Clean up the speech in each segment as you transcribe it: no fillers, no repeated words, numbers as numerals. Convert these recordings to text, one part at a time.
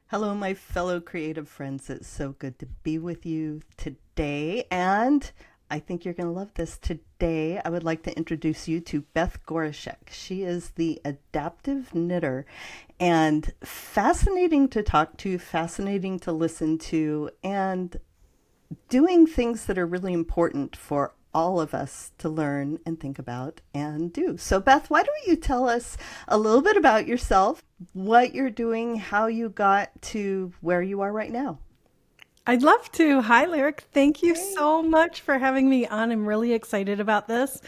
Hello, my fellow creative friends. It's so good to be with you today. And I think you're going to love this. Today, I would like to introduce you to Beth Gorishek. She is the adaptive knitter and fascinating to talk to, fascinating to listen to, and doing things that are really important for all of us to learn and think about and do. So, Beth, why don't you tell us a little bit about yourself, what you're doing, how you got to where you are right now? I'd love to. Hi, Lyric. Thank you Great. so much for having me on. I'm really excited about this.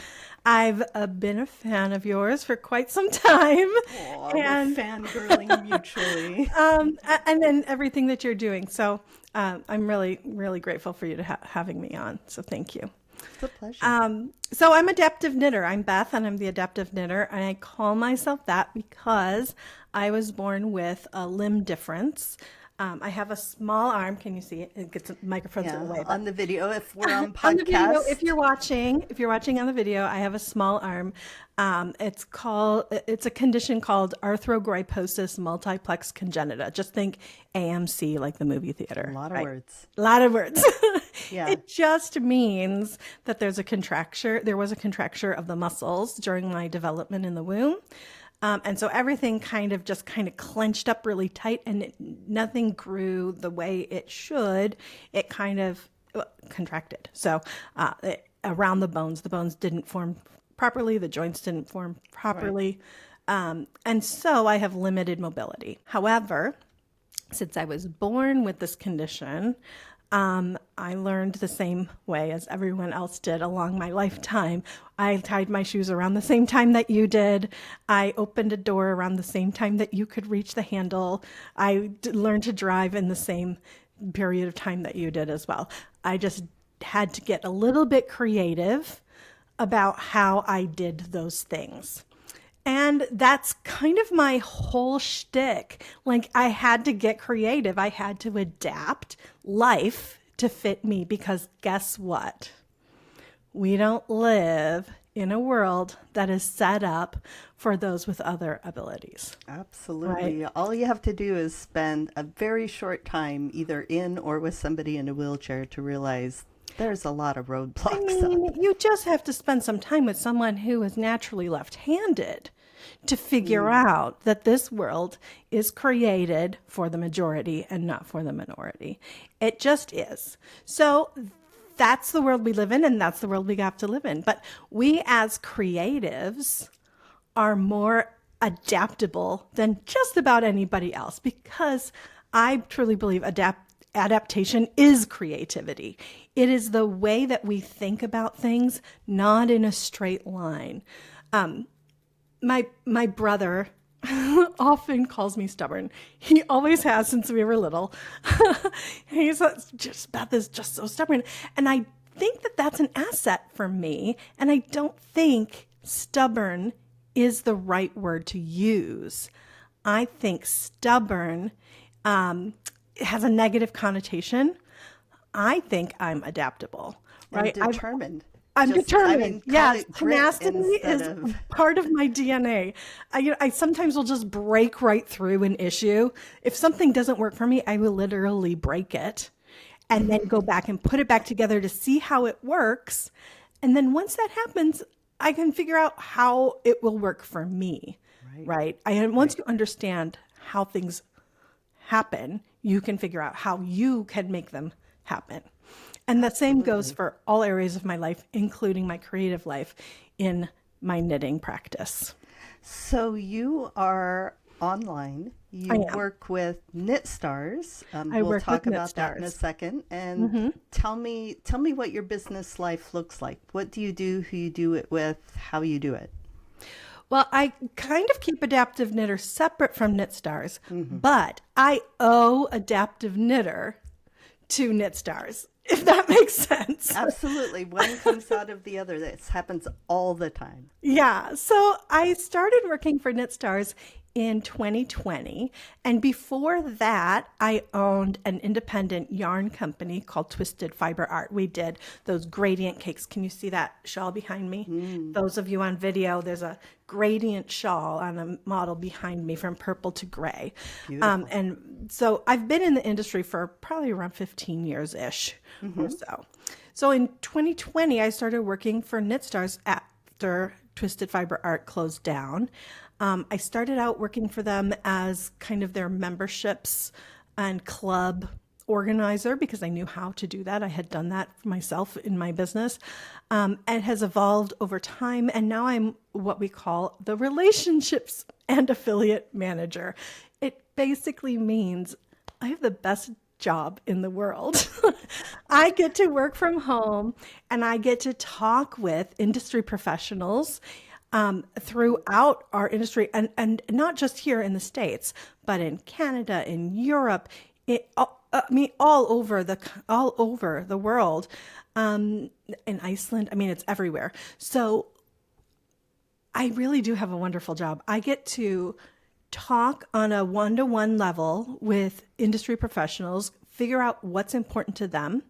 I've been a fan of yours for quite some time, Oh, we're and fangirling mutually. and then everything that you're doing. So I'm really, really grateful for you to having me on. So thank you. It's a pleasure. So I'm adaptive knitter. I'm Beth, and I'm the adaptive knitter, and I call myself that because I was born with a limb difference. I have a small arm. Can you see it? It gets microphones in the Yeah, way, but on the video, if we're on on the video, podcast. if you're watching on the video, I have a small arm. It's a condition called arthrogryposis multiplex congenita. Just think AMC, like the movie A theater, lot of right? words. A lot of words. Yeah. It just means that there was a contracture of the muscles during my development in the womb. And so everything kind of clenched up really tight, and nothing grew the way it should. It kind of contracted. So around the bones didn't form properly, the joints didn't form Right. properly. And so I have limited mobility. However, since I was born with this condition, I learned the same way as everyone else did along my lifetime. I tied my shoes around the same time that you did. I opened a door around the same time that you could reach the handle. Learned to drive in the same period of time that you did as well. I just had to get a little bit creative about how I did those things. And that's kind of my whole shtick. Like, I had to get creative. I had to adapt life to fit me because guess what? We don't live in a world that is set up for those with other abilities, right? Absolutely. All you have to do is spend a very short time either in or with somebody in a wheelchair to realize there's a lot of I roadblocks out mean, you just have to spend some time with someone who is naturally left handed to there. figure Mm, out that this world is created for the majority and not for the minority. It just is. So that's the world we live in, and that's the world we have to live in. But we as creatives are more adaptable than just about anybody else because I truly believe adaptation is creativity. It is the way that we think about things, not in a straight line. My brother often calls me stubborn. He always has since we were little. He's just Beth is just so stubborn, and I think that that's an asset for me. And I don't think stubborn is the right word to use. I think stubborn has a negative connotation. I think I'm adaptable, and right? determined. I'm Just, I determined. mean, call Yes, it grit tenacity instead is of. part of my DNA. I sometimes will just break right through an issue. If something doesn't work for me, I will literally break it and then go back and put it back together to see how it works. And then once that happens, I can figure out how it will work for me, Right, right? Once right. you understand how things happen, you can figure out how you can make them happen. And the same goes Absolutely. for all areas of my life, including my creative life in my knitting practice. So you are online. I You am. work with Knit Stars. I We'll work with talk knit about that in a stars. second. And tell me what your business life looks like. What do you do? Who you do it with? How you do it? Well, I kind of keep Adaptive Knitter separate from Knit Stars, Hmm. but I owe Adaptive Knitter to Knit Stars, if that makes sense. Absolutely. One comes out of the other. This happens all the time. Yeah. So I started working for Knit Stars in 2020. And before that, I owned an independent yarn company called Twisted Fiber Art. We did those gradient cakes. Can you see that shawl behind me? Those of you on video, there's a gradient shawl on a model behind me from purple to gray. And so I've been in the industry for probably around 15 years-ish or so. So in 2020, I started working for Knit Stars after Twisted Fiber Art closed down. I started out working for them as kind of their memberships and club organizer because I knew how to do that. I had done that myself in my business. And it has evolved over time. And now I'm what we call the relationships and affiliate manager. It basically means I have the best job in the world. I get to work from home and I get to talk with industry professionals throughout our industry, and not just here in the States, but in Canada, in Europe, all over the world, in Iceland. I mean, it's everywhere. So I really do have a wonderful job. I get to talk on a one-to-one level with industry professionals, figure out what's important to them,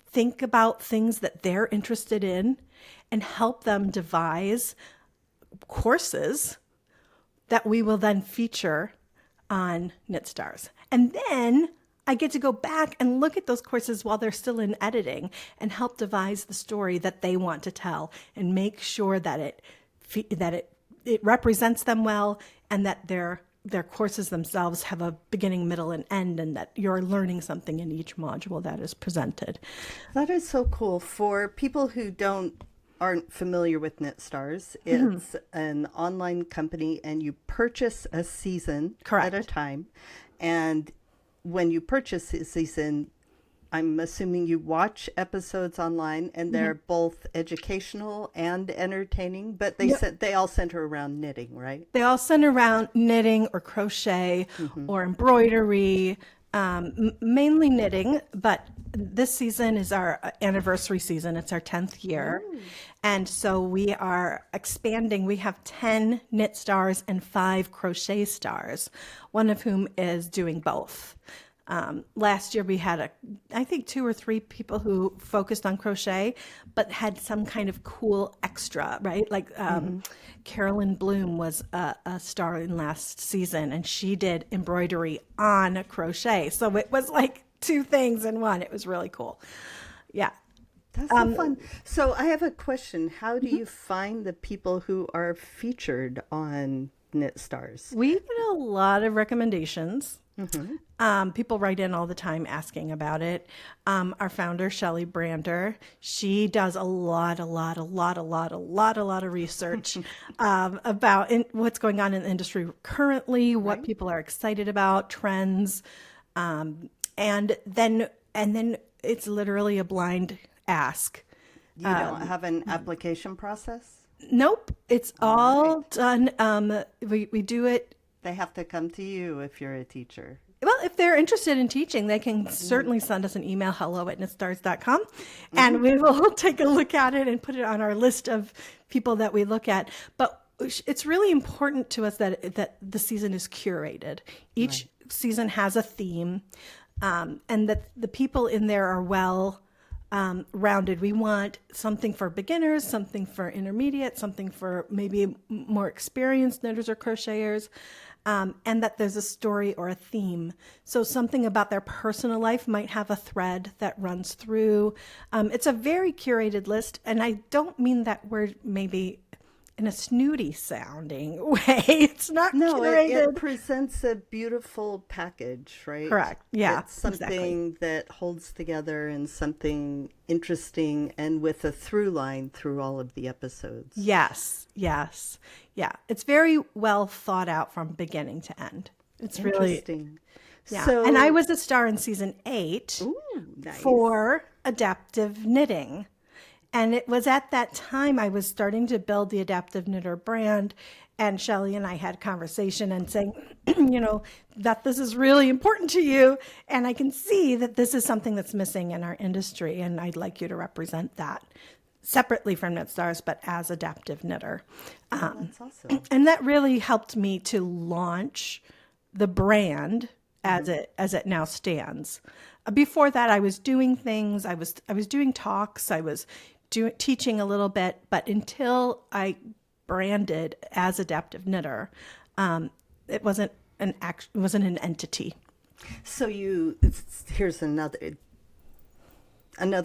think about things that they're interested in, and help them devise courses that we will then feature on Knit Stars. And then I get to go back and look at those courses while they're still in editing and help devise the story that they want to tell and make sure that it represents them well and that their courses themselves have a beginning, middle, and end, and that you're learning something in each module that is presented. That is so cool. For people who aren't familiar with Knit Stars, it's an online company and you purchase a season at a time. And when you purchase a season, I'm assuming you watch episodes online and they're both educational and entertaining, but they all center around knitting, right? They all center around knitting or crochet or embroidery, mainly knitting, but this season is our anniversary season. It's our 10th year. Ooh. And so we are expanding. We have 10 Knit Stars and 5 Crochet Stars, one of whom is doing both. Last year we had I think 2 or 3 people who focused on crochet, but had some kind of cool extra, right? Like Carolyn Bloom was a star in last season, and she did embroidery on crochet. So it was like 2 things in one. It was really cool. Yeah. That's so fun. So I have a question. How do you find the people who are featured on Knit Stars? We get a lot of recommendations. People write in all the time asking about it. Our founder, Shelley Brander, she does a lot of research about what's going on in the industry currently, what people are excited about, trends, and then it's literally a blind ask. You don't have an application process? Nope, it's all done. We do it. They have to come to you if you're a teacher. Well, if they're interested in teaching, they can certainly send us an email, hello@knitstars.com, and we will take a look at it and put it on our list of people that we look at. But it's really important to us that the season is curated. Each season has a theme, and that the people in there are well rounded. We want something for beginners, something for intermediate, something for maybe more experienced knitters or crocheters, and that there's a story or a theme. So something about their personal life might have a thread that runs through. It's a very curated list, and I don't mean that we're maybe in a snooty sounding way. It's not curated. It presents a beautiful package, right? Correct. Yeah. It's something that holds together and something interesting and with a through line through all of the episodes. Yes. Yeah. It's very well thought out from beginning to end. It's interesting. Really, yeah. So, and I was a star in season 8 for adaptive knitting. And it was at that time I was starting to build the Adaptive Knitter brand, and Shelley and I had a conversation and saying, that this is really important to you, and I can see that this is something that's missing in our industry, and I'd like you to represent that. separately from Knit Stars, but as Adaptive Knitter. That's awesome. And that really helped me to launch the brand as it now stands. Before that, I was doing things. I was doing talks. I was teaching a little bit, but until I branded as Adaptive Knitter, it wasn't an entity. So here's another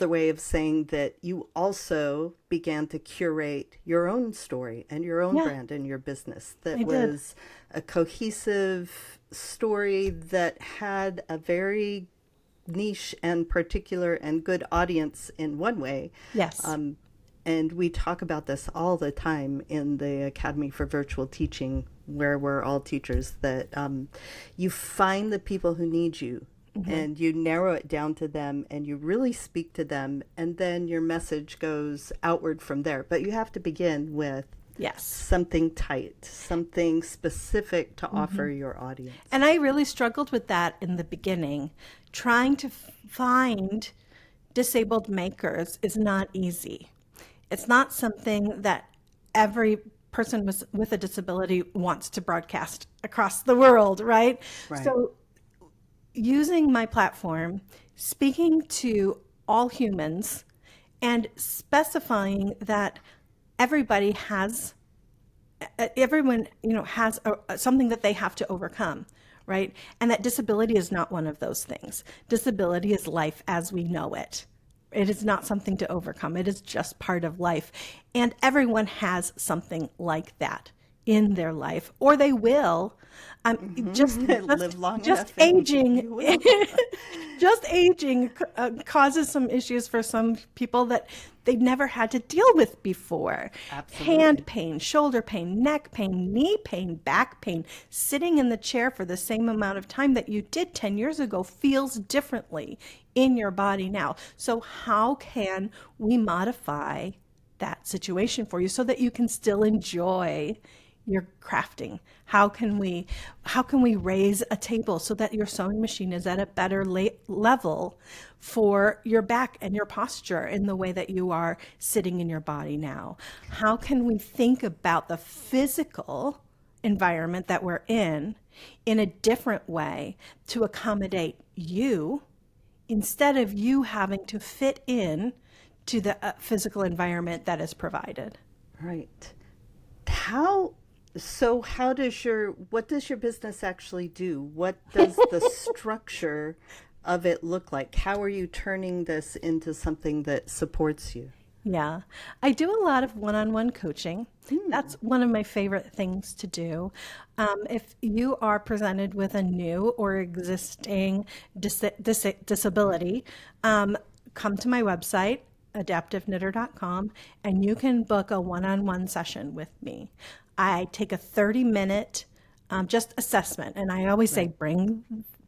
way of saying that you also began to curate your own story and your own brand in your business that was a cohesive story that had a very niche and particular and good audience in one way. Yes. And we talk about this all the time in the Academy for Virtual Teaching, where we're all teachers, that you find the people who need you. And you narrow it down to them and you really speak to them, and then your message goes outward from there. But you have to begin with something tight, something specific to offer your audience. And I really struggled with that in the beginning. Trying to find disabled makers is not easy. It's not something that every person with a disability wants to broadcast across the world, right? So using my platform, speaking to all humans, and specifying that everyone has something that they have to overcome, right? And that disability is not one of those things. Disability is life as we know it. It is not something to overcome. It is just part of life. And everyone has something like that in their life, or they will. Live long just enough aging just aging causes some issues for some people that they've never had to deal with before. Absolutely. Hand pain, shoulder pain, neck pain, knee pain, back pain. Sitting in the chair for the same amount of time that you did 10 years ago feels differently in your body now. So how can we modify that situation for you so that you can still enjoy your crafting? How can we raise a table so that your sewing machine is at a better level for your back and your posture in the way that you are sitting in your body now? How can we think about the physical environment that we're in a different way to accommodate you, instead of you having to fit in to the physical environment that is provided? Right. What does your business actually do? What does the structure of it look like? How are you turning this into something that supports you? Yeah, I do a lot of one-on-one coaching. That's one of my favorite things to do. If you are presented with a new or existing disability, come to my website, adaptiveknitter.com, and you can book a one-on-one session with me. I take a 30-minute just assessment, and I always say bring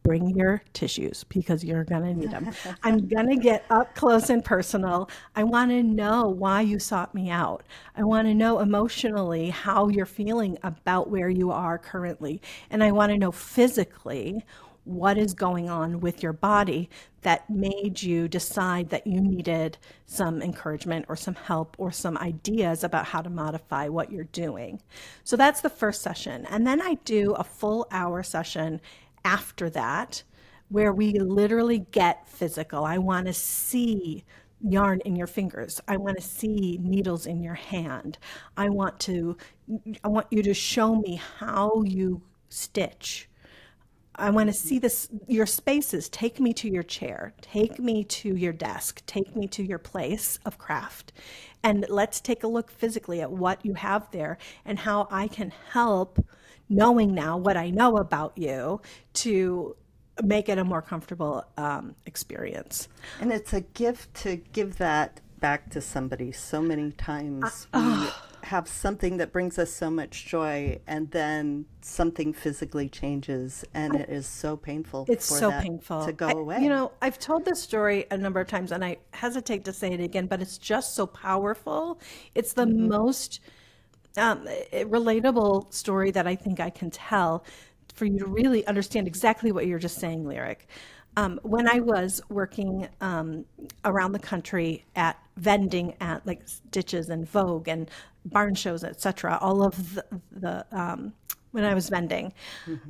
your tissues because you're going to need them. I'm going to get up close and personal. I want to know why you sought me out. I want to know emotionally how you're feeling about where you are currently. And I want to know physically what is going on with your body that made you decide that you needed some encouragement or some help or some ideas about how to modify what you're doing. So that's the first session. And then I do a full hour session after that, where we literally get physical. I want to see yarn in your fingers. I want to see needles in your hand. I want you to show me how you stitch. I want to see your spaces. Take me to your chair. Take me to your desk. Take me to your place of craft. And let's take a look physically at what you have there and how I can help, knowing now what I know about you, to make it a more comfortable experience. And it's a gift to give that back to somebody. So many times we have something that brings us so much joy, and then something physically changes, and it is so painful. It's so painful to go away. I've told this story a number of times, and I hesitate to say it again, but it's just so powerful. It's the most relatable story that I think I can tell for you to really understand exactly what you're just saying, Lyric. When I was working around the country at vending at like Stitches and Vogue and barn shows, etc., all of the when I was vending,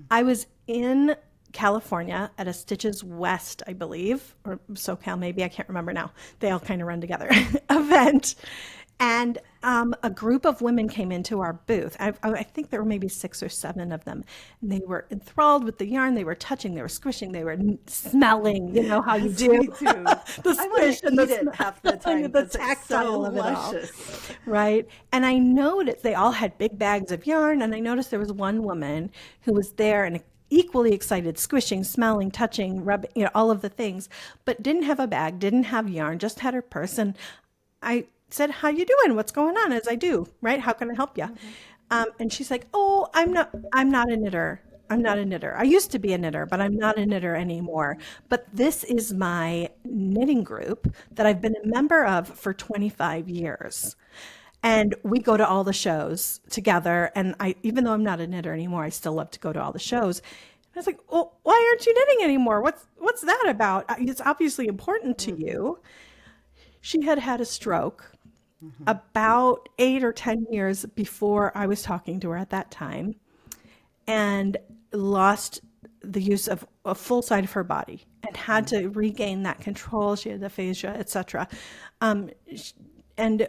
I was in California at a Stitches West, I believe, or SoCal, maybe, I can't remember now. They all kind of run together, event. And a group of women came into our booth. I think there were maybe 6 or 7 of them. And they were enthralled with the yarn. They were touching, they were squishing, they were smelling, you know how you do. Me too. The I want squish to and eat it half the time the because it's tactile so of it all. luscious. Right. And I noticed they all had big bags of yarn. And I noticed there was one woman who was there and equally excited, squishing, smelling, touching, rubbing, you know, all of the things, but didn't have a bag, didn't have yarn, just had her purse. And I said, "How you doing? What's going on?" As I do, right? How can I help you? And she's like, "Oh, I'm not a knitter. I'm not a knitter. I used to be a knitter, but I'm not a knitter anymore. But this is my knitting group that I've been a member of for 25 years." And we go to all the shows together. And even though I'm not a knitter anymore, I still love to go to all the shows. And I was like, "Well, why aren't you knitting anymore? What's that about? It's obviously important to you." She had had a stroke about 8 or 10 years before I was talking to her at that time, and lost the use of a full side of her body and had to regain that control. She had aphasia, etc. And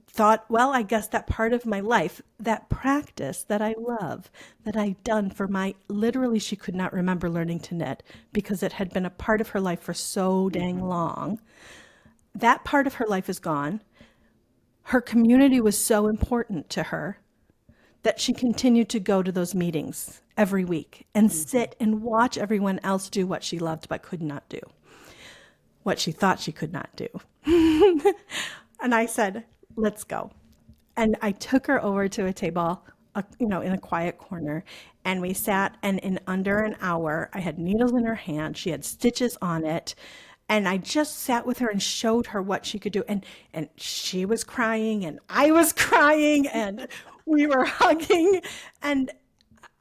thought, well, I guess that part of my life, that practice that I love, that I'd done for literally, she could not remember learning to knit because it had been a part of her life for so dang long. That part of her life is gone. Her community was so important to her that she continued to go to those meetings every week and sit and watch everyone else do what she loved but could not do, what she thought she could not do. And I said, "Let's go." And I took her over to a table, in a quiet corner, and we sat, and in under an hour, I had needles in her hand. She had stitches on it. And I just sat with her and showed her what she could do. And she was crying and I was crying and we were hugging. And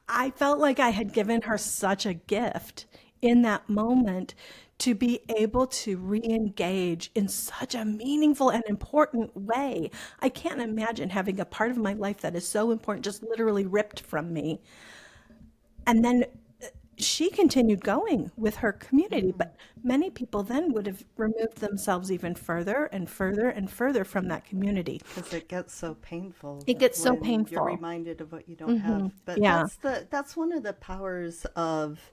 I felt like I had given her such a gift in that moment to be able to re-engage in such a meaningful and important way. I can't imagine having a part of my life that is so important just literally ripped from me. And then she continued going with her community, but many people then would have removed themselves even further and further and further from that community. Because it gets so painful. It gets so when painful. You're reminded of what you don't have. But Yeah. that's one of the powers of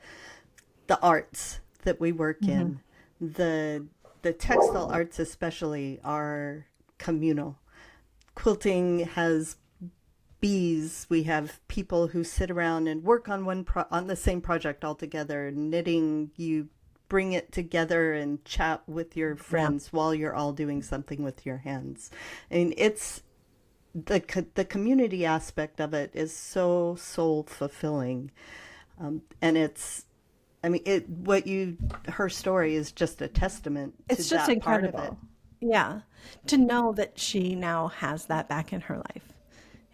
the arts that we work in. The textile arts especially are communal. Quilting has bees. We have people who sit around and work on on the same project all together. Knitting, you bring it together and chat with your friends while you're all doing something with your hands. And it's the community aspect of it is so soul fulfilling. And it's, I mean, her story is just a testament to It's just that part incredible. of it. Yeah. To know that she now has that back in her life.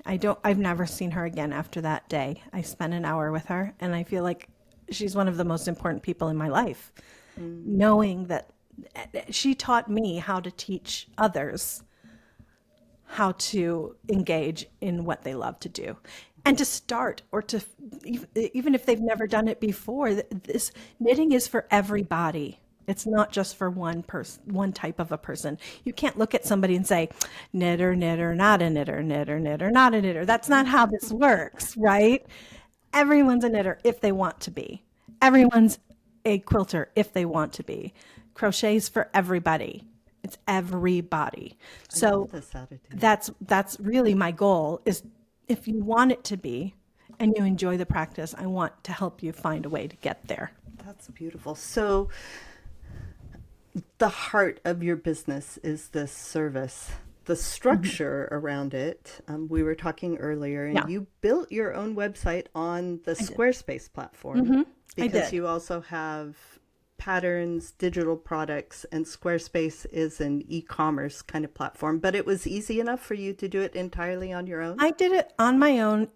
I've never seen her again after that day. I spent an hour with her and I feel like she's one of the most important people in my life. Knowing that she taught me how to teach others how to engage in what they love to do and to start, or to, even if they've never done it before, this knitting is for everybody. It's not just for one person, one type of a person. You can't look at somebody and say, knitter, knitter, not a knitter, knitter, knitter, not a knitter. That's not how this works, right? Everyone's a knitter if they want to be. Everyone's a quilter if they want to be. Crochet's for everybody. It's everybody. So that's really my goal, is if you want it to be and you enjoy the practice, I want to help you find a way to get there. That's beautiful. So the heart of your business is this service, the structure around it. We were talking earlier, and you built your own website on the Squarespace platform because you also have patterns, digital products, and Squarespace is an e-commerce kind of platform. But it was easy enough for you to do it entirely on your own? I did it on my own.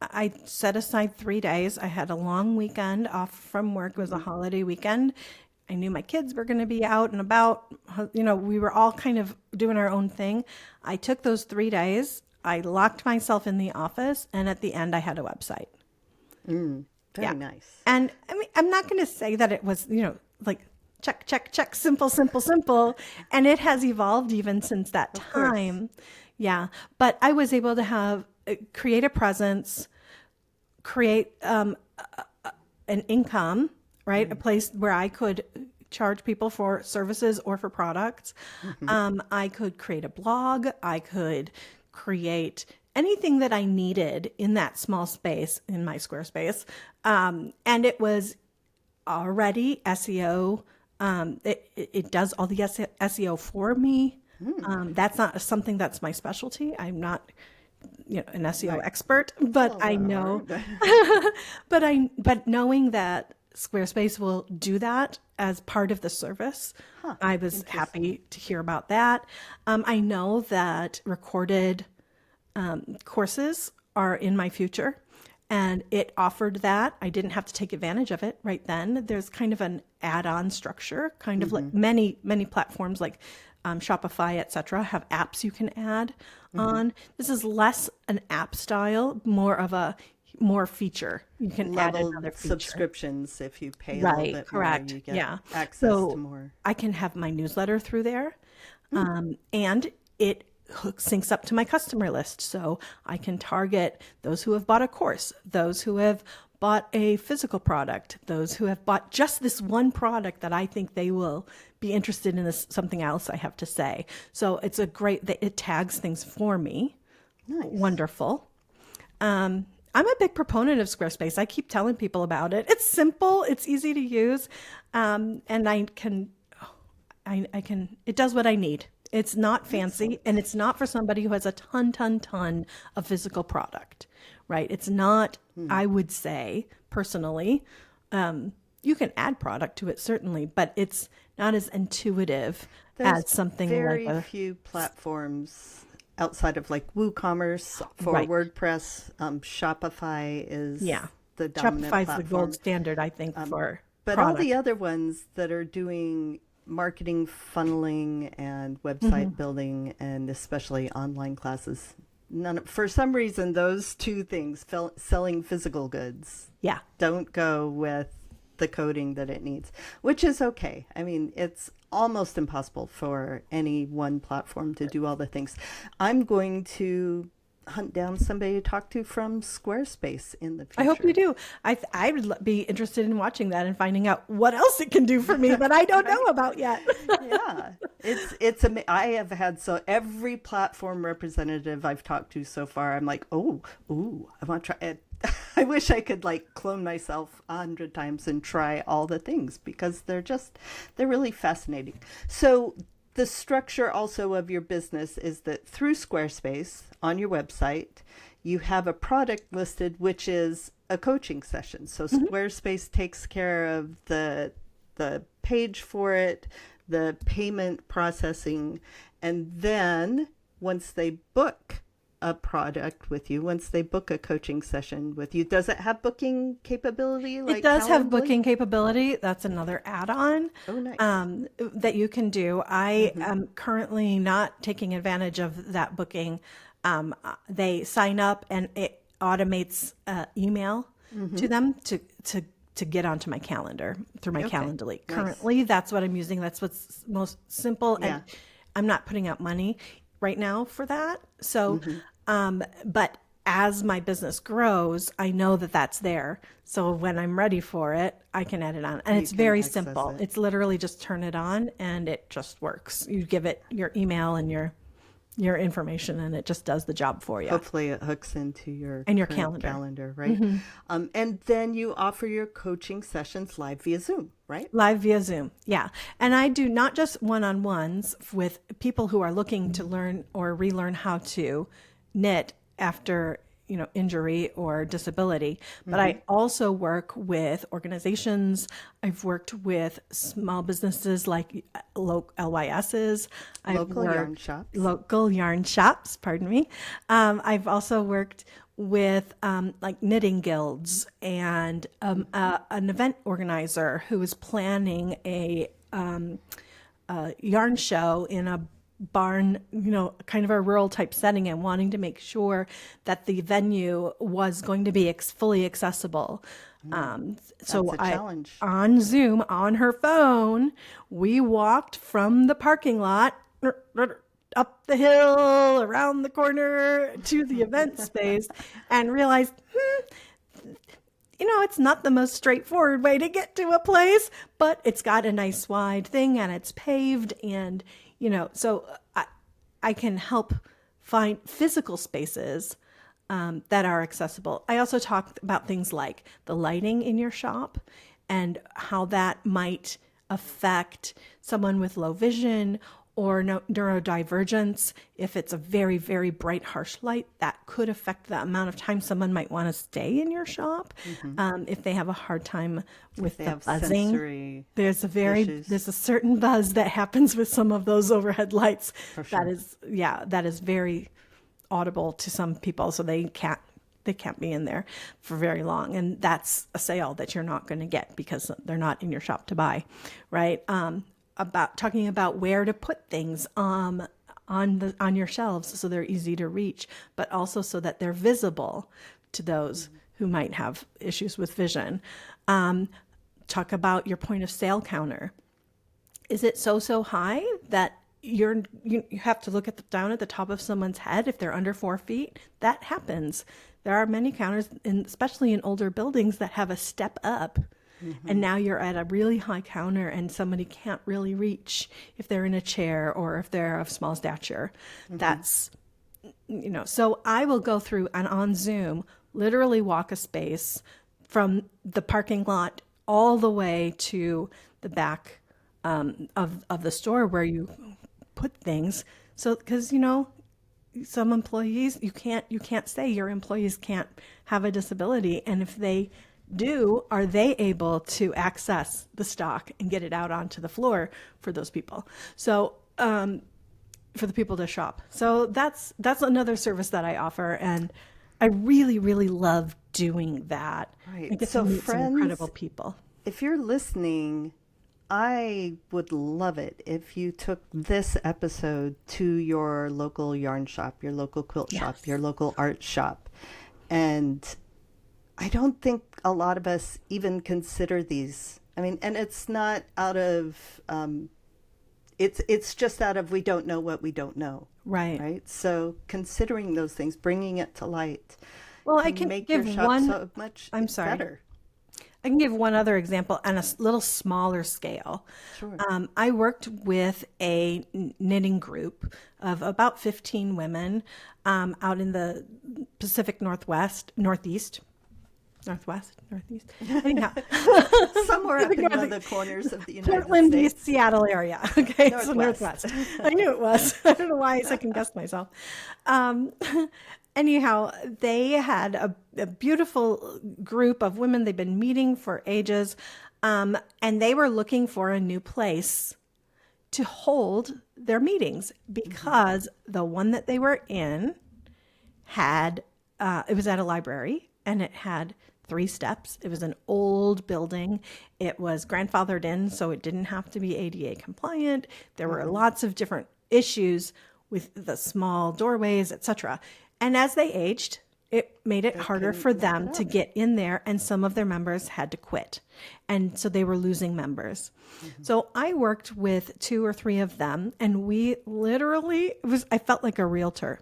I set aside 3 days. I had a long weekend off from work. It was a holiday weekend. I knew my kids were going to be out and about. We were all kind of doing our own thing. I took those 3 days. I locked myself in the office, and at the end, I had a website. Very nice. And I mean, I'm not going to say that it was, like check, check, check, simple, simple, simple. And it has evolved even since that time. Yeah. But I was able to create a presence, create an income, right? A place where I could charge people for services or for products. I could create a blog. I could create anything that I needed in that small space in my Squarespace. And it was already SEO. It does all the SEO for me. That's not something that's my specialty. I'm not an SEO expert, but I know, but knowing that Squarespace will do that as part of the service, I was happy to hear about that. I know that recorded courses are in my future, and it offered that. I didn't have to take advantage of it right then. There's kind of an add-on structure, kind of like many platforms like Shopify, etc., have apps you can add on. This is less an app style, more feature. You can add another feature. Subscriptions if you pay a little bit correct. more, you get access to more. I can have my newsletter through there, and it syncs up to my customer list, so I can target those who have bought a course, those who have bought a physical product, those who have bought just this one product that I think they will be interested in something else I have to say. So it's it tags things for me. Nice. Wonderful. I'm a big proponent of Squarespace. I keep telling people about it. It's simple, it's easy to use, and it does what I need. It's not fancy, and it's not for somebody who has a ton of physical product, right? It's not, I would say, personally, you can add product to it, certainly, but it's not as intuitive as something very like few platforms outside of like WooCommerce for WordPress. Shopify is the dominant Shopify's platform. the gold standard, I think, for But product. all the other ones that are doing marketing, funneling, and website building, and especially online classes, for some reason, those two things, selling physical goods, don't go with the coding that it needs, which is okay. I mean, it's almost impossible for any one platform to do all the things. I'm going to hunt down somebody to talk to from Squarespace in the future. I hope you do. I would be interested in watching that and finding out what else it can do for me that I don't know about yet. I have had every platform representative I've talked to so far, I'm like, I want to try it. I wish I could like clone myself 100 times and try all the things, because they're really fascinating. So the structure also of your business is that through Squarespace on your website, you have a product listed, which is a coaching session. So Squarespace takes care of the page for it, the payment processing, and then once they book a product with you, once they book a coaching session with you, does it have booking capability? Like it does have Calendly? booking capability. That's another add-on that you can do. I am currently not taking advantage of that booking. They sign up and it automates email to them to get onto my calendar through my Calendly. Nice. Currently, that's what I'm using. That's what's most simple. And I'm not putting out money right now for that. So, but as my business grows, I know that that's there. So when I'm ready for it, I can add it on. And it's very simple. It's literally just turn it on and it just works. You give it your email and your information and it just does the job for you. Hopefully it hooks into your calendar, right? And then you offer your coaching sessions live via Zoom, right? Live via Zoom, yeah. And I do not just one-on-ones with people who are looking to learn or relearn how to knit after, injury or disability. But I also work with organizations. I've worked with small businesses like LYSs. Local yarn shops, pardon me. I've also worked with like knitting guilds and an event organizer who was planning a yarn show in a barn, kind of a rural type setting, and wanting to make sure that the venue was going to be fully accessible. So challenge. On Zoom, on her phone, we walked from the parking lot up the hill, around the corner to the event space, and realized, it's not the most straightforward way to get to a place, but it's got a nice wide thing and it's paved, and so I can help find physical spaces that are accessible. I also talk about things like the lighting in your shop and how that might affect someone with low vision or neurodivergence. If it's a very, very bright, harsh light, that could affect the amount of time someone might want to stay in your shop. If they have a hard time with the buzzing, there's a certain buzz that happens with some of those overhead lights. For sure. That is very audible to some people, so they can't be in there for very long, and that's a sale that you're not going to get because they're not in your shop to buy, right? Talking about where to put things on your shelves so they're easy to reach, but also so that they're visible to those who might have issues with vision. Talk about your point of sale counter. Is it so high that you have to look down at the top of someone's head if they're under 4 feet? That happens. There are many counters, especially in older buildings, that have a step up. And now you're at a really high counter and somebody can't really reach if they're in a chair or if they're of small stature. That's, so I will go through and on Zoom, literally walk a space from the parking lot all the way to the back of the store where you put things. So, because, some employees, you can't say your employees can't have a disability. And if they do, are they able to access the stock and get it out onto the floor for those people? So for the people to shop. So that's another service that I offer, and I really, really love doing that. Right. I get so to meet friends, some incredible people. If you're listening, I would love it if you took this episode to your local yarn shop, your local quilt shop, your local art shop. And I don't think a lot of us even consider these. I mean, and it's not out of, it's just out of we don't know what we don't know. Right. Right. So considering those things, bringing it to light. Well, I can make give your shop one. so much better. I can give one other example on a little smaller scale. Sure. I worked with a knitting group of about 15 women out in the Pacific Northwest. Anyhow. Somewhere up in one of the corners of the United Portland, States. Seattle area. Okay, Northwest. So Northwest. I knew it was. I don't know why I second guessed myself. Anyhow, they had a beautiful group of women. They've been meeting for ages, and they were looking for a new place to hold their meetings because the one that they were in had, it was at a library, and it had 3 steps. It was an old building. It was grandfathered in, so it didn't have to be ADA compliant. There were lots of different issues with the small doorways, etc. And as they aged, it made it harder for them to get in there, and some of their members had to quit. And so they were losing members. So I worked with 2 or 3 of them, and we literally, I felt like a realtor.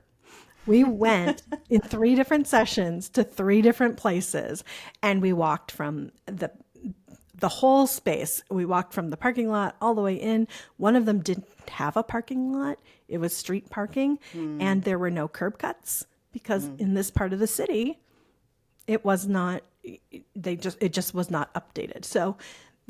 We went in 3 different sessions to 3 different places, and we walked from the whole space. We walked from the parking lot all the way in. One of them didn't have a parking lot. It was street parking, and there were no curb cuts because in this part of the city, it was not, it just was not updated. So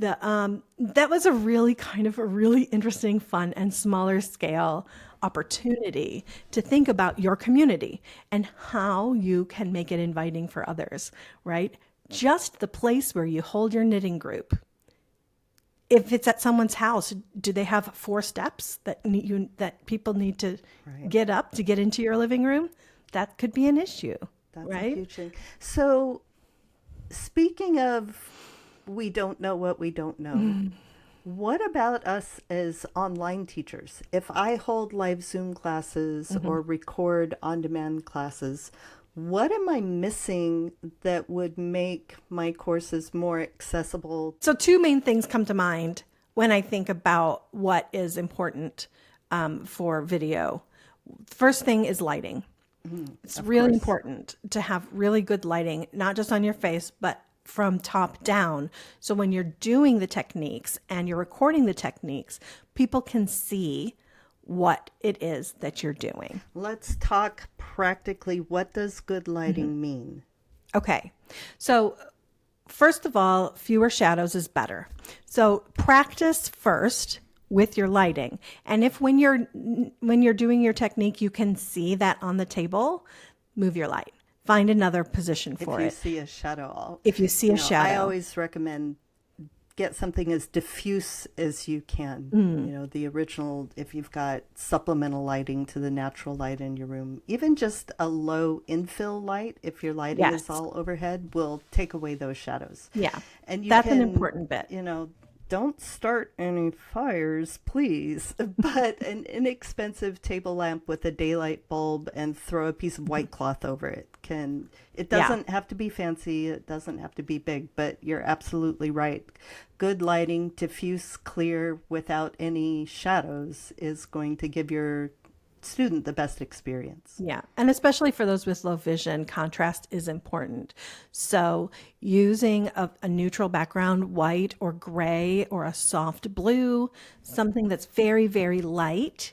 That was a really interesting, fun, and smaller scale opportunity to think about your community and how you can make it inviting for others, right? Just the place where you hold your knitting group. If it's at someone's house, do they have 4 steps that people need to get up to get into your living room? That could be an issue, That's right? a huge thing. So, speaking of we don't know what we don't know, what about us as online teachers? If I hold live Zoom classes or record on-demand classes, what am I missing that would make my courses more accessible? So 2 main things come to mind when I think about what is important for video. First thing is lighting. It's really important to have really good lighting, not just on your face, but from top down. So when you're doing the techniques and you're recording the techniques, people can see what it is that you're doing. Let's talk practically. What does good lighting mean? Okay. So first of all, fewer shadows is better. So practice first with your lighting. And if when you're doing your technique, you can see that on the table, move your light. Find another position for it. If you see a shadow. If you see a shadow. I always recommend get something as diffuse as you can. The original, if you've got supplemental lighting to the natural light in your room, even just a low infill light, if your lighting is all overhead, will take away those shadows. Yeah. And that's an important bit. Don't start any fires, please. But an inexpensive table lamp with a daylight bulb and throw a piece of white cloth over it it doesn't have to be fancy. It doesn't have to be big, but you're absolutely right. Good lighting, diffuse, clear, without any shadows is going to give your student the best experience. Yeah. And especially for those with low vision, contrast is important. So using a neutral background, white or gray or a soft blue, something that's very, very light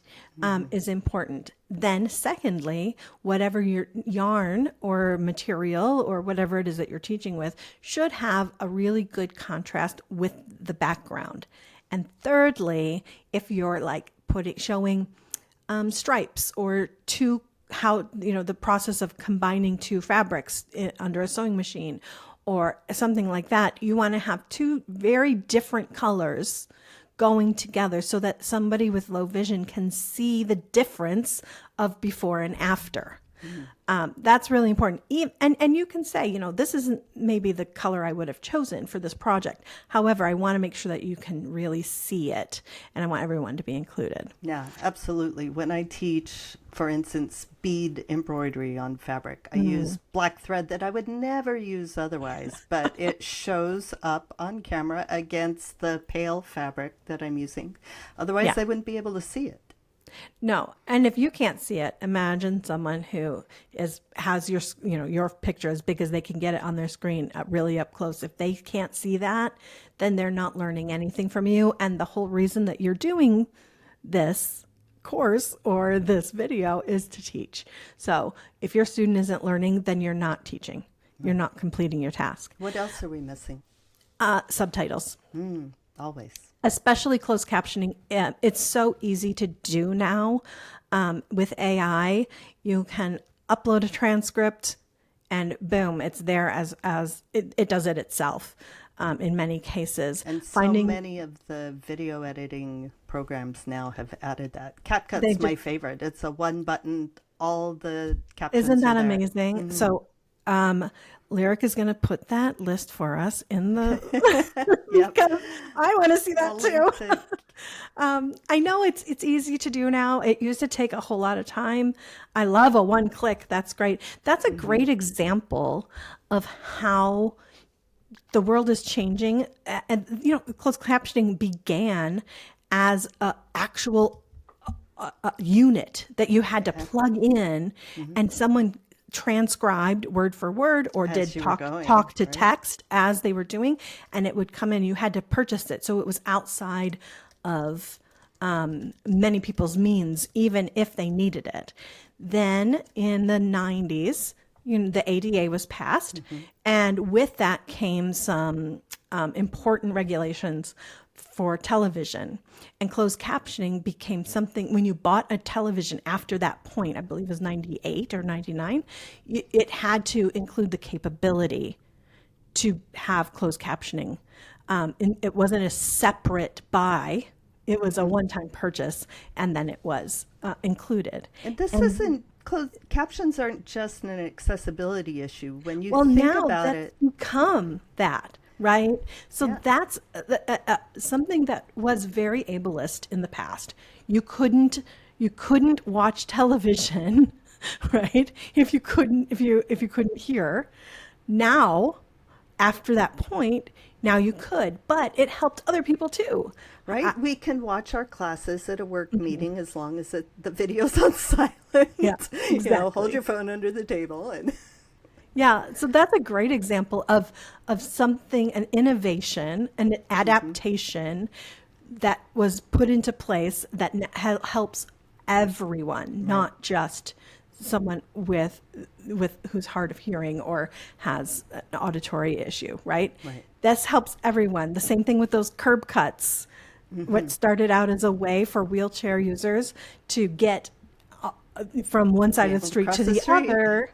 is important. Then secondly, whatever your yarn or material or whatever it is that you're teaching with should have a really good contrast with the background. And thirdly, if you're like showing stripes or the process of combining 2 fabrics under a sewing machine or something like that, you want to have 2 very different colors going together so that somebody with low vision can see the difference of before and after. That's really important. And you can say, this isn't maybe the color I would have chosen for this project. However, I want to make sure that you can really see it, and I want everyone to be included. Yeah, absolutely. When I teach, for instance, bead embroidery on fabric, I use black thread that I would never use otherwise, but it shows up on camera against the pale fabric that I'm using. Otherwise, I wouldn't be able to see it. No. And if you can't see it, imagine someone who has your picture as big as they can get it on their screen, really up close. If they can't see that, then they're not learning anything from you. And the whole reason that you're doing this course or this video is to teach. So if your student isn't learning, then you're not teaching. You're not completing your task. What else are we missing? Subtitles. Always. Especially closed captioning. It's so easy to do now. With AI, you can upload a transcript and boom, it's there as it does it itself in many cases. And many of the video editing programs now have added that. CapCut's my favorite. It's a one button, all the captions. Isn't that amazing? So Lyric is going to put that list for us in the because I want to see that too. I know it's easy to do now. It used to take a whole lot of time. I love a one click. That's great. That's a great example of how the world is changing. And closed captioning began as a actual unit that you had to plug in, and someone transcribed word for word or did talk to text as they were doing, and it would come in. You had to purchase it, so it was outside of many people's means, even if they needed it. Then in the 90s, the ADA was passed, and with that came some important regulations for television. And closed captioning became something, when you bought a television after that point, I believe it was 98 or 99, it had to include the capability to have closed captioning. It wasn't a separate buy. It was a one-time purchase, and then it was included. And this isn't closed captions aren't just an accessibility issue. When you Well, think now about that's it, become that, right? So Yeah. that's something that was very ableist in the past. You couldn't watch television, right? If you couldn't hear. Now, after that point, now you could, but it helped other people too. right? We can watch our classes at a work meeting as long as the video's on silent. Yeah, You know, hold exactly. your phone under the table and Yeah, so that's a great example of something, an innovation, an adaptation that was put into place that helps everyone, not just someone with who's hard of hearing or has an auditory issue, right? Right. This helps everyone. The same thing with those curb cuts. What started out as a way for wheelchair users to get from one side of the able to street cross to the the street. other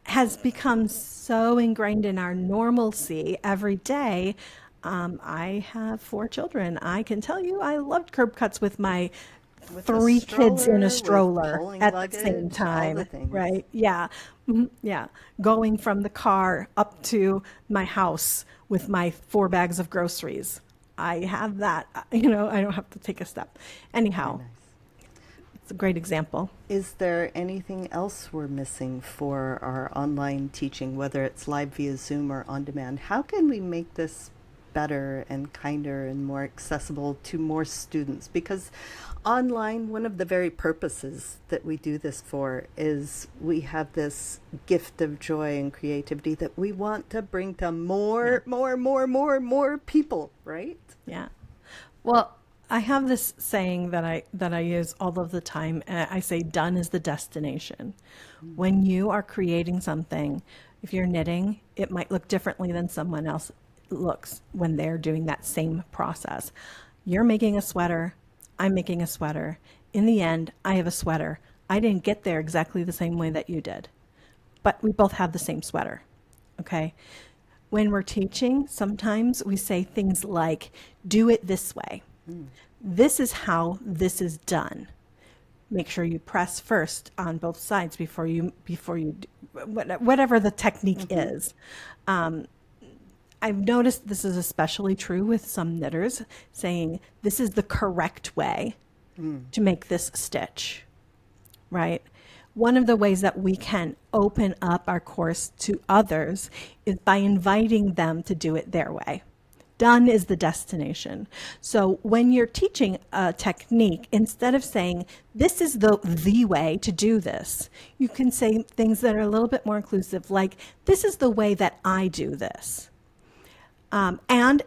has become so ingrained in our normalcy every day. I have 4 children. I can tell you I loved curb cuts with my with a 3 kids in a stroller, with stroller pulling at the same luggage, all the time, things. right? Yeah. Yeah. Going from the car up to my house with my 4 bags of groceries. I have that, I don't have to take a step. Anyhow, it's a great example. Is there anything else we're missing for our online teaching, whether it's live via Zoom or on demand? How can we make this better and kinder and more accessible to more students? Because online, one of the very purposes that we do this for is we have this gift of joy and creativity that we want to bring to more people, right? Yeah. Well, I have this saying that I use all of the time. I say, done is the destination. When you are creating something, if you're knitting, it might look differently than someone else looks when they're doing that same process. You're making a sweater. I'm making a sweater. In the end, I have a sweater. I didn't get there exactly the same way that you did, but we both have the same sweater. Okay. When we're teaching, sometimes we say things like, do it this way. This is how this is done. Make sure you press first on both sides before you whatever the technique is. I've noticed this is especially true with some knitters, saying this is the correct way to make this stitch, right? One of the ways that we can open up our course to others is by inviting them to do it their way. Done is the destination. So when you're teaching a technique, instead of saying, this is the way to do this, you can say things that are a little bit more inclusive, like, this is the way that I do this. And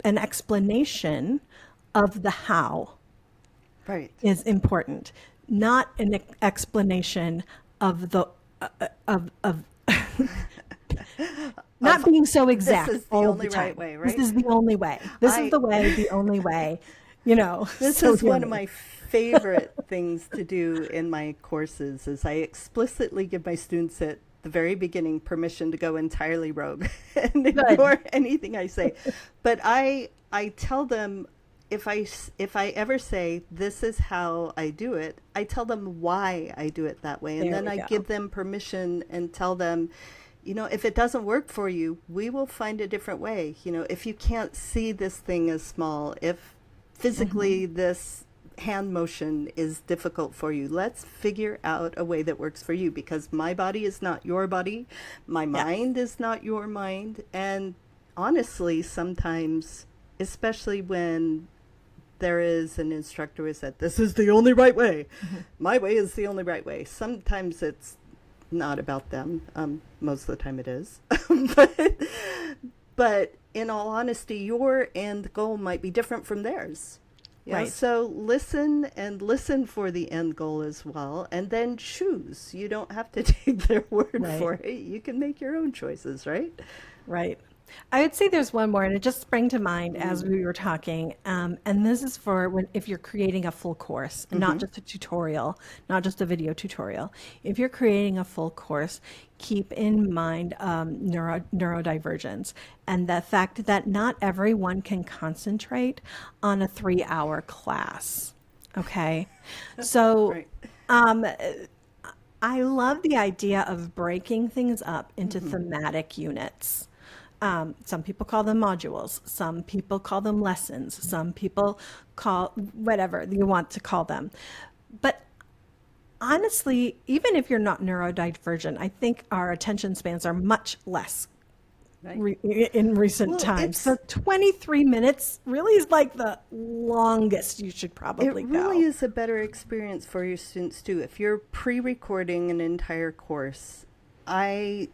an explanation of the how Right. is important, not an explanation of the of not being so exact. This is the all only the time. right way, right? This is the only way. This is the way, the only way. This so is one of yummy. my favorite things to do in my courses is I explicitly give my students at the very beginning permission to go entirely rogue and ignore anything I say. But I tell them if I ever say this is how I do it, I tell them why I do it that way. And There then we I go. give them permission and tell them, if it doesn't work for you, we will find a different way. If you can't see this thing as small, if physically this hand motion is difficult for you, let's figure out a way that works for you, because my body is not your body. My mind is not your mind. And honestly, sometimes, especially when there is an instructor who said, this is the only right way. My way is the only right way. Sometimes it's not about them. Most of the time it is. but in all honesty, your end goal might be different from theirs. Yeah, Right. so listen and listen for the end goal as well, and then choose. You don't have to take their word Right. for it. You can make your own choices, right? Right. I would say there's one more, and it just sprang to mind as we were talking. And this is for when if you're creating a full course, not just a tutorial, not just a video tutorial. If you're creating a full course, keep in mind neurodivergence and the fact that not everyone can concentrate on a 3-hour class. Okay, so Right. I love the idea of breaking things up into thematic units. Some people call them modules, some people call them lessons, some people call whatever you want to call them. But honestly, even if you're not neurodivergent, I think our attention spans are much less Right. in recent Well, times. So 23 minutes really is like the longest you should it probably really go. is a better experience for your students too. If you're pre-recording an entire course, I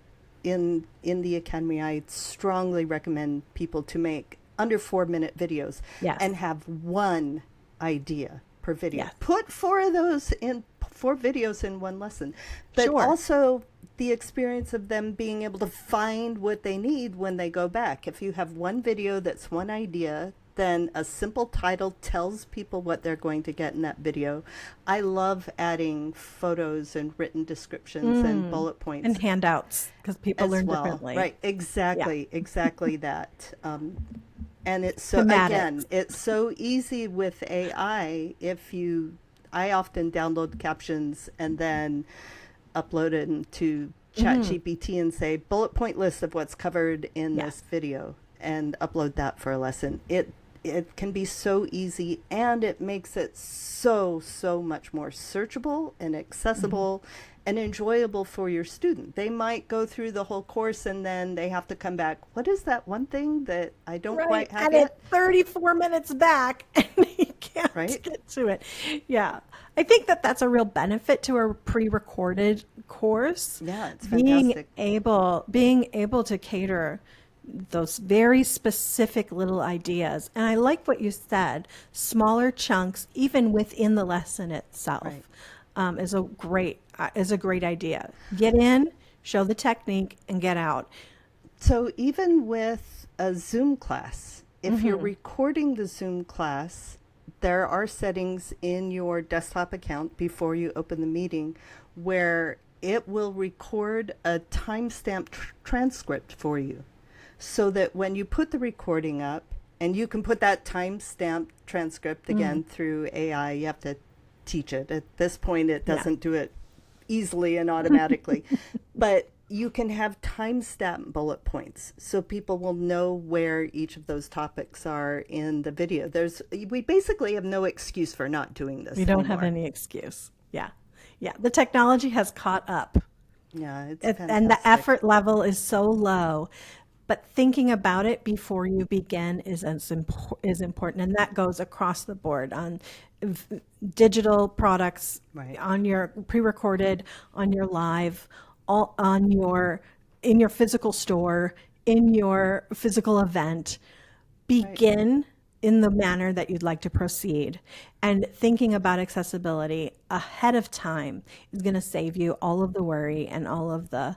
in the academy, I strongly recommend people to make under 4-minute videos Yes. and have one idea per video. Yes. Put four videos in one lesson, but Sure. also the experience of them being able to find what they need when they go back. If you have one video that's one idea, then a simple title tells people what they're going to get in that video. I love adding photos and written descriptions and bullet points And handouts because people as learn well. differently. Right, exactly that. And it's so, Thematics. again, it's so easy with AI. I often download captions and then upload it into ChatGPT and say bullet point list of what's covered in Yeah. this video, and upload that for a lesson. It can be so easy, and it makes it so much more searchable and accessible and enjoyable for your student. They might go through the whole course and then they have to come back. What is that one thing that I don't Right. quite have And yet? it's 34 minutes back and you can't Right? get to it. Yeah. I think that that's a real benefit to a pre-recorded course. Yeah, it's Being fantastic. able to cater those very specific little ideas. And I like what you said, smaller chunks, even within the lesson itself, Right. is a great idea. Get in, show the technique, and get out. So even with a Zoom class, if you're recording the Zoom class, there are settings in your desktop account before you open the meeting where it will record a timestamp transcript for you, so that when you put the recording up, and you can put that timestamp transcript again through AI, you have to teach it. At this point, it doesn't do it easily and automatically, but you can have timestamp bullet points so people will know where each of those topics are in the video. We basically have no excuse for not doing this We don't have anymore. any excuse. Yeah. Yeah. The technology has caught up. Yeah, it's And the fantastic. effort level is so low. But thinking about it before you begin is important, and that goes across the board on digital products, Right. on your pre-recorded, on your live, all on your in your physical store, in your physical event. Begin in the manner that you'd like to proceed, and thinking about accessibility ahead of time is going to save you all of the worry and all of the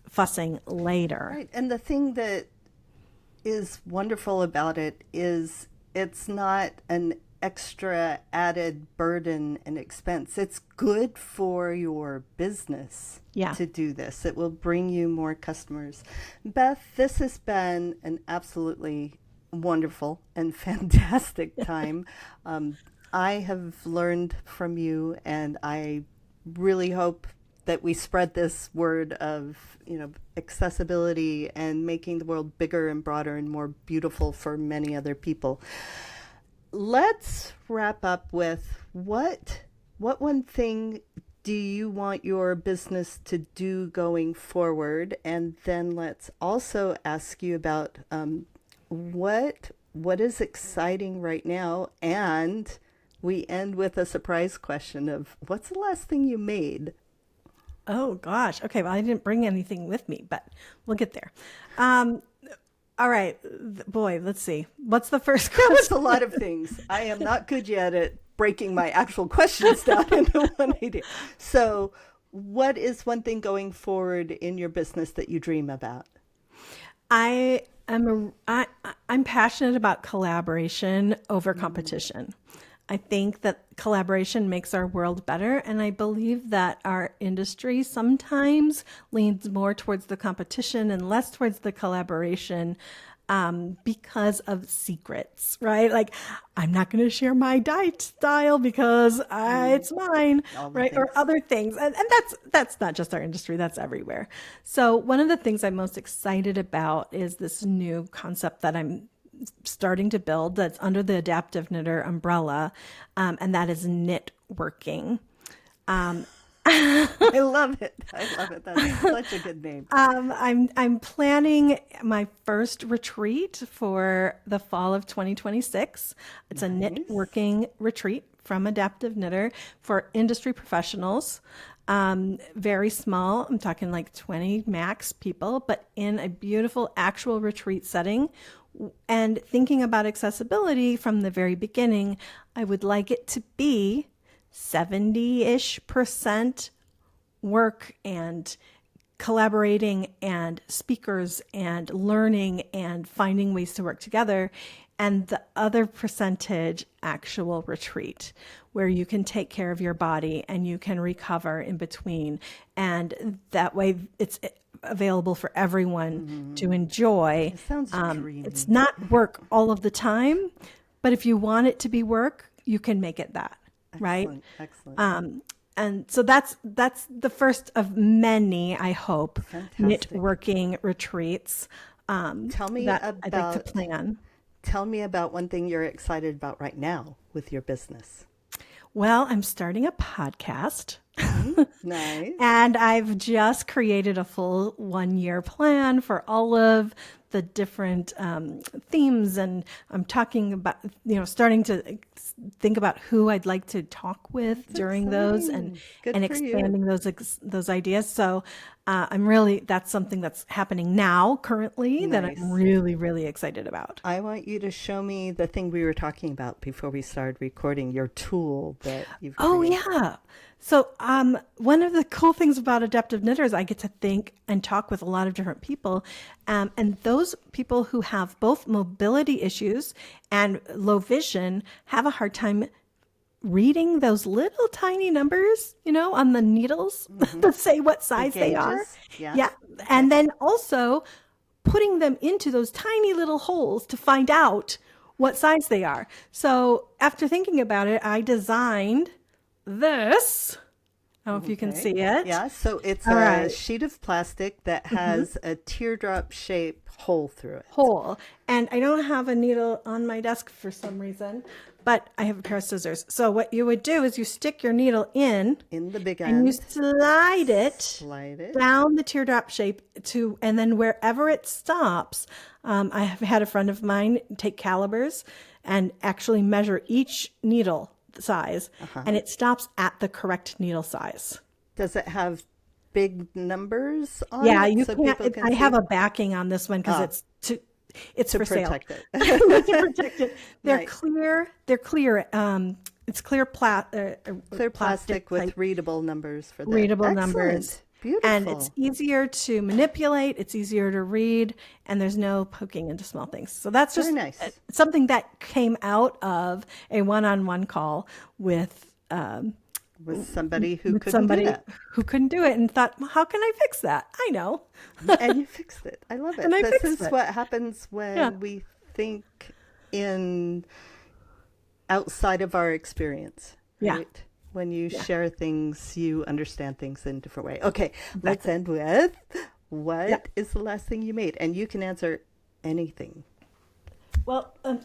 fussing later. Right. And the thing that is wonderful about it is it's not an extra added burden and expense. It's good for your business Yeah. to do this. It will bring you more customers. Beth, this has been an absolutely wonderful and fantastic time. I have learned from you, and I really hope that we spread this word of, accessibility and making the world bigger and broader and more beautiful for many other people. Let's wrap up with what one thing do you want your business to do going forward? And then let's also ask you about what is exciting right now, and we end with a surprise question of what's the last thing you made? Oh gosh. Okay. Well, I didn't bring anything with me, but we'll get there. Um, All right, boy, let's see. What's the first That was question? a lot of things. I am not good yet at breaking my actual questions down into one idea. So, what is one thing going forward in your business that you dream about? I'm passionate about collaboration over competition. I think that collaboration makes our world better, and I believe that our industry sometimes leans more towards the competition and less towards the collaboration because of secrets, right? Like, I'm not going to share my diet style because it's mine, All the right? Or things. other things, and that's not just our industry; that's everywhere. So, one of the things I'm most excited about is this new concept that I'm starting to build that's under the Adaptive Knitter umbrella, and that is knit working. I love it. I love it. That's such a good name. I'm planning my first retreat for the fall of 2026. It's a knit Nice. working retreat from Adaptive Knitter for industry professionals. Very small. I'm talking like 20 max people, but in a beautiful actual retreat setting. And thinking about accessibility from the very beginning, I would like it to be 70-ish% work and collaborating and speakers and learning and finding ways to work together, and the other percentage actual retreat where you can take care of your body and you can recover in between, and that way it's available for everyone to enjoy. It sounds It's dreamy. not work all of the time, but if you want it to be work, you can make it that, right? Excellent. Excellent. And so that's the first of many, I hope, knit Fantastic. working retreats Tell me that I'd like to about plan. tell me about one thing you're excited about right now with your business. Well, I'm starting a podcast. Nice. And I've just created a full 1 year plan for all of the different themes. And I'm talking about, starting to think about who I'd like to talk with That's during those, exciting. Good and for you. expanding those ideas. So that's something that's happening now currently that I'm Nice. really, really excited about. I want you to show me the thing we were talking about before we started recording, your tool that you've Oh created. yeah. So one of the cool things about adaptive knitters, I get to think and talk with a lot of different people, and those people who have both mobility issues and low vision have a hard time reading those little tiny numbers, on the needles that say what The size they are. gauges. Yes. Yeah, and then also putting them into those tiny little holes to find out what size they are. So after thinking about it, I designed this. I don't know if you can Okay. see it. Yeah, so it's All a right. sheet of plastic that has a teardrop shape hole through it. Hole. And I don't have a needle on my desk for some reason, but I have a pair of scissors. So what you would do is you stick your needle in In the big and you end, slide it slide it. down the teardrop shape and then wherever it stops, I have had a friend of mine take calipers and actually measure each needle size, and it stops at the correct needle size. Does it have big numbers on Yeah, it you so can't. people can I have see a backing on this one because it's to for sale. protect it? To protect it. They're Nice. clear. They're clear. It's clear Clear plastic plastic with type readable numbers for that. readable numbers. Excellent. And it's Beautiful. easier to manipulate, it's easier to read, and there's no poking into small things. So that's Very just nice. something that came out of a one-on-one call With somebody who with couldn't do somebody that. who couldn't do it and thought, well, how can I fix that? I know. And you fixed it. I love And it. I This fixed is it. what happens Yeah. when we think in outside of our experience, Yeah. right? When you share things, you understand things in a different way. Okay, let's end with what is the last thing you made? And you can answer anything. Well, I'm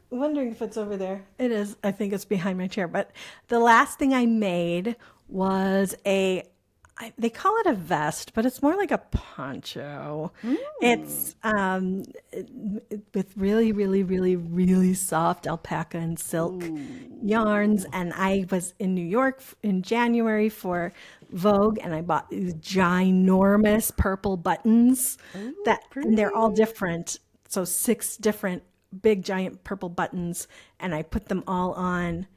wondering if it's over there. It is. I think it's behind my chair. But the last thing I made was they call it a vest, but it's more like a poncho. It's with really, really, really, really soft alpaca and silk yarns. And I was in New York in January for Vogue, and I bought these ginormous purple buttons and they're all Pretty. different. So 6 different big giant purple buttons, and I put them all on.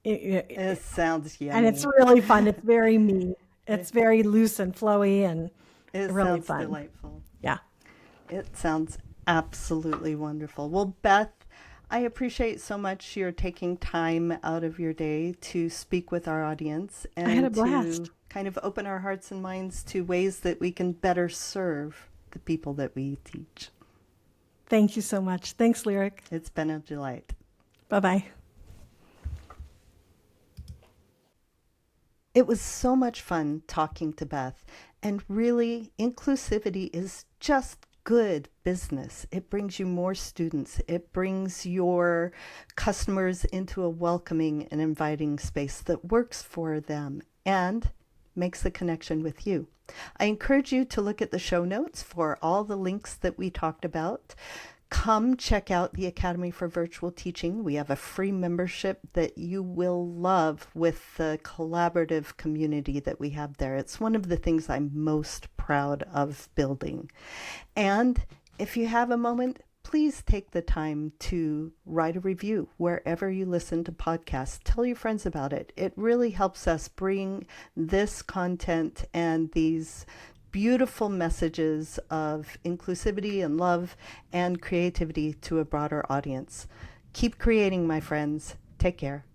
It sounds yummy. And it's really fun. It's very me. It's very loose and flowy and It really sounds fun. delightful. Yeah. It sounds absolutely wonderful. Well, Beth, I appreciate so much your taking time out of your day to speak with our audience and I had a blast. to kind of open our hearts and minds to ways that we can better serve the people that we teach. Thank you so much. Thanks, Lyric. It's been a delight. Bye-bye. It was so much fun talking to Beth, and really, inclusivity is just good business. It brings you more students. It brings your customers into a welcoming and inviting space that works for them and makes the connection with you. I encourage you to look at the show notes for all the links that we talked about. Come check out the Academy for Virtual Teaching. We have a free membership that you will love with the collaborative community that we have there. It's one of the things I'm most proud of building. And if you have a moment, please take the time to write a review wherever you listen to podcasts. Tell your friends about it. It really helps us bring this content and these beautiful messages of inclusivity and love and creativity to a broader audience. Keep creating, my friends. Take care.